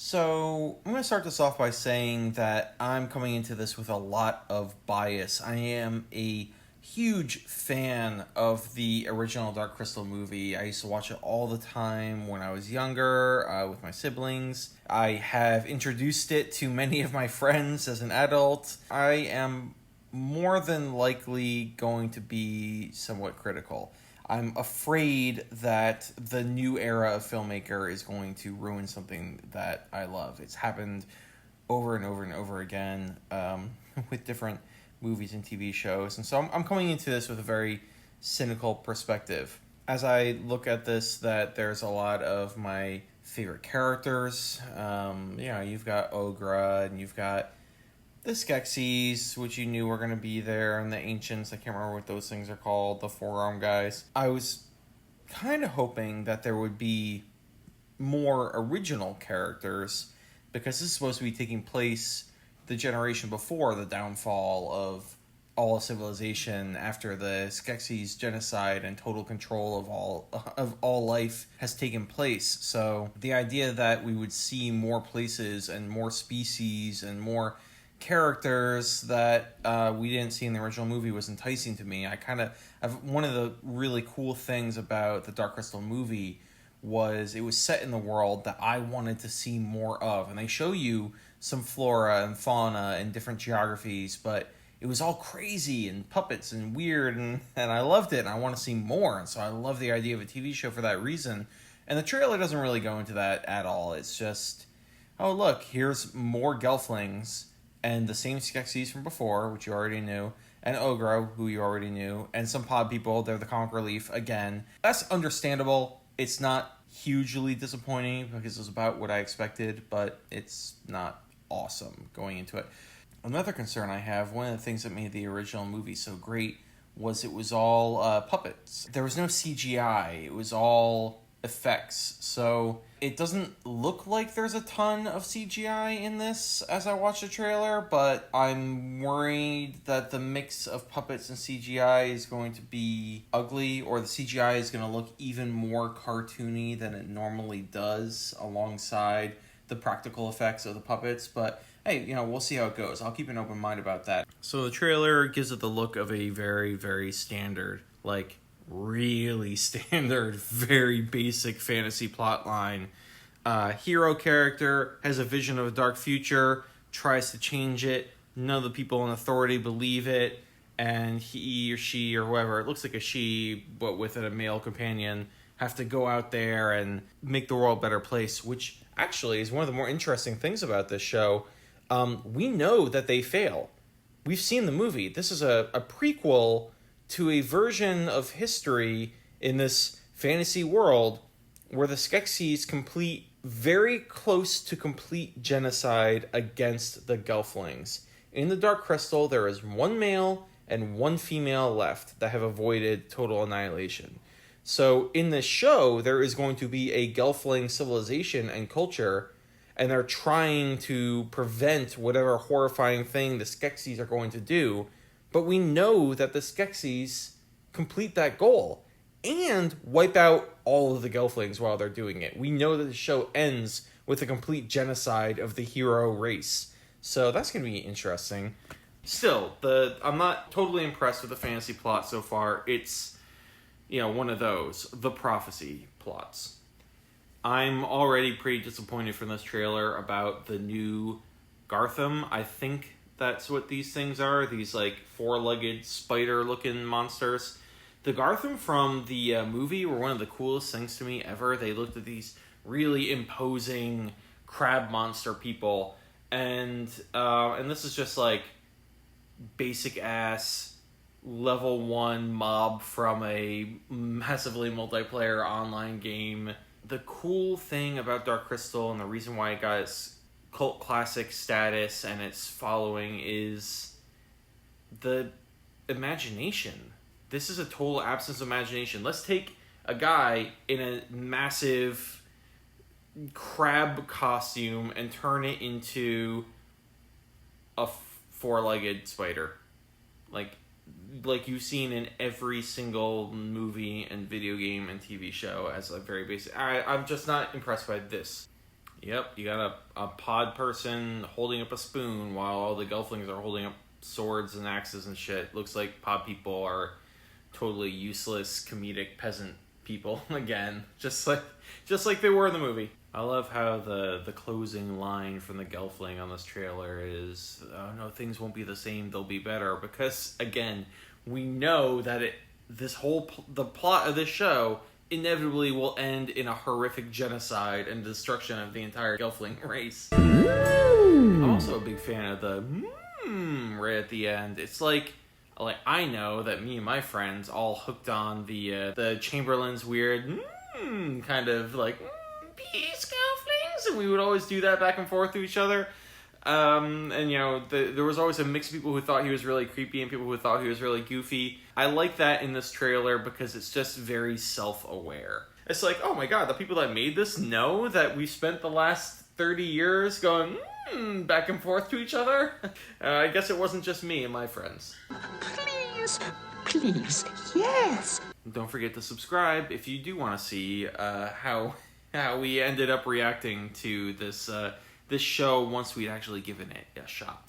So, I'm going to start this off by saying that I'm coming into this with a lot of bias. I am a huge fan of the original Dark Crystal movie. I used to watch it all the time when I was younger with my siblings. I have introduced it to many of my friends as an adult. I am more than likely going to be somewhat critical. I'm afraid that the new era of filmmaker is going to ruin something that I love. It's happened over and over and over again with different movies and TV shows. And so I'm coming into this with a very cynical perspective. As I look at this, that there's a lot of my favorite characters. You've got Ogra and you've got the Skeksis, which you knew were going to be there, and the Ancients. I can't remember what those things are called, the forearm guys. I was kind of hoping that there would be more original characters, because this is supposed to be taking place the generation before the downfall of all civilization, after the Skeksis genocide and total control of all life has taken place. So the idea that we would see more places and more species and more characters that we didn't see in the original movie was enticing to me. One of the really cool things about the Dark Crystal movie was it was set in the world that I wanted to see more of, and they show you some flora and fauna and different geographies, but it was all crazy and puppets and weird, and I loved it, and I want to see more, and so I love the idea of a TV show for that reason. And the trailer doesn't really go into that at all. It's just, oh look, here's more Gelflings, and the same Skeksis from before, which you already knew, and Ogra, who you already knew, and some pod people. They're the comic relief again. That's understandable. It's not hugely disappointing because it was about what I expected, but it's not awesome going into it. Another concern I have, one of the things that made the original movie so great was it was all puppets. There was no CGI. It was all effects. So it doesn't look like there's a ton of CGI in this as I watch the trailer, but I'm worried that the mix of puppets and CGI is going to be ugly, or the CGI is going to look even more cartoony than it normally does alongside the practical effects of the puppets. But hey, we'll see how it goes. I'll keep an open mind about that. So the trailer gives it the look of a very, very standard, really standard, very basic fantasy plot line. Hero character has a vision of a dark future, tries to change it. None of the people in authority believe it, and he or she or whoever, it looks like a she, but with a male companion, have to go out there and make the world a better place, which actually is one of the more interesting things about this show. We know that they fail. We've seen the movie. This is a prequel to a version of history in this fantasy world where the Skeksis complete very close to complete genocide against the Gelflings. In the Dark Crystal, there is one male and one female left that have avoided total annihilation. So in this show, there is going to be a Gelfling civilization and culture, and they're trying to prevent whatever horrifying thing the Skeksis are going to do. But we know that the Skeksis complete that goal and wipe out all of the Gelflings while they're doing it. We know that the show ends with a complete genocide of the hero race. So that's going to be interesting. Still, I'm not totally impressed with the fantasy plot so far. It's, one of those, the prophecy plots. I'm already pretty disappointed from this trailer about the new Garthim. I think that's what these things are. These four-legged spider-looking monsters. The Garthim from the movie were one of the coolest things to me ever. They looked at these really imposing crab monster people, and this is just basic ass level 1 mob from a massively multiplayer online game. The cool thing about Dark Crystal and the reason why it got its cult classic status and its following is the imagination. This is a total absence of imagination. Let's take a guy in a massive crab costume and turn it into a four-legged spider. Like you've seen in every single movie and video game and TV show as a very basic... I'm just not impressed by this. Yep, you got a pod person holding up a spoon while all the Gelflings are holding up swords and axes and shit. Looks like pod people are totally useless comedic peasant people again, just like they were in the movie. I love how the closing line from the Gelfling on this trailer is, "Oh no, things won't be the same. They'll be better." Because again, we know that the plot of this show inevitably will end in a horrific genocide and destruction of the entire Gelfling race. I'm also a big fan of the right at the end. It's like I know that me and my friends all hooked on the Chamberlain's weird kind of like peace Gelflings, and we would always do that back and forth to each other. And there was always a mix of people who thought he was really creepy and people who thought he was really goofy. I like that in this trailer because it's just very self-aware. It's like, oh my god, the people that made this know that we spent the last 30 years going back and forth to each other. I guess it wasn't just me and my friends. Please, yes. Don't forget to subscribe if you do want to see how we ended up reacting to this show once we'd actually given it a shot.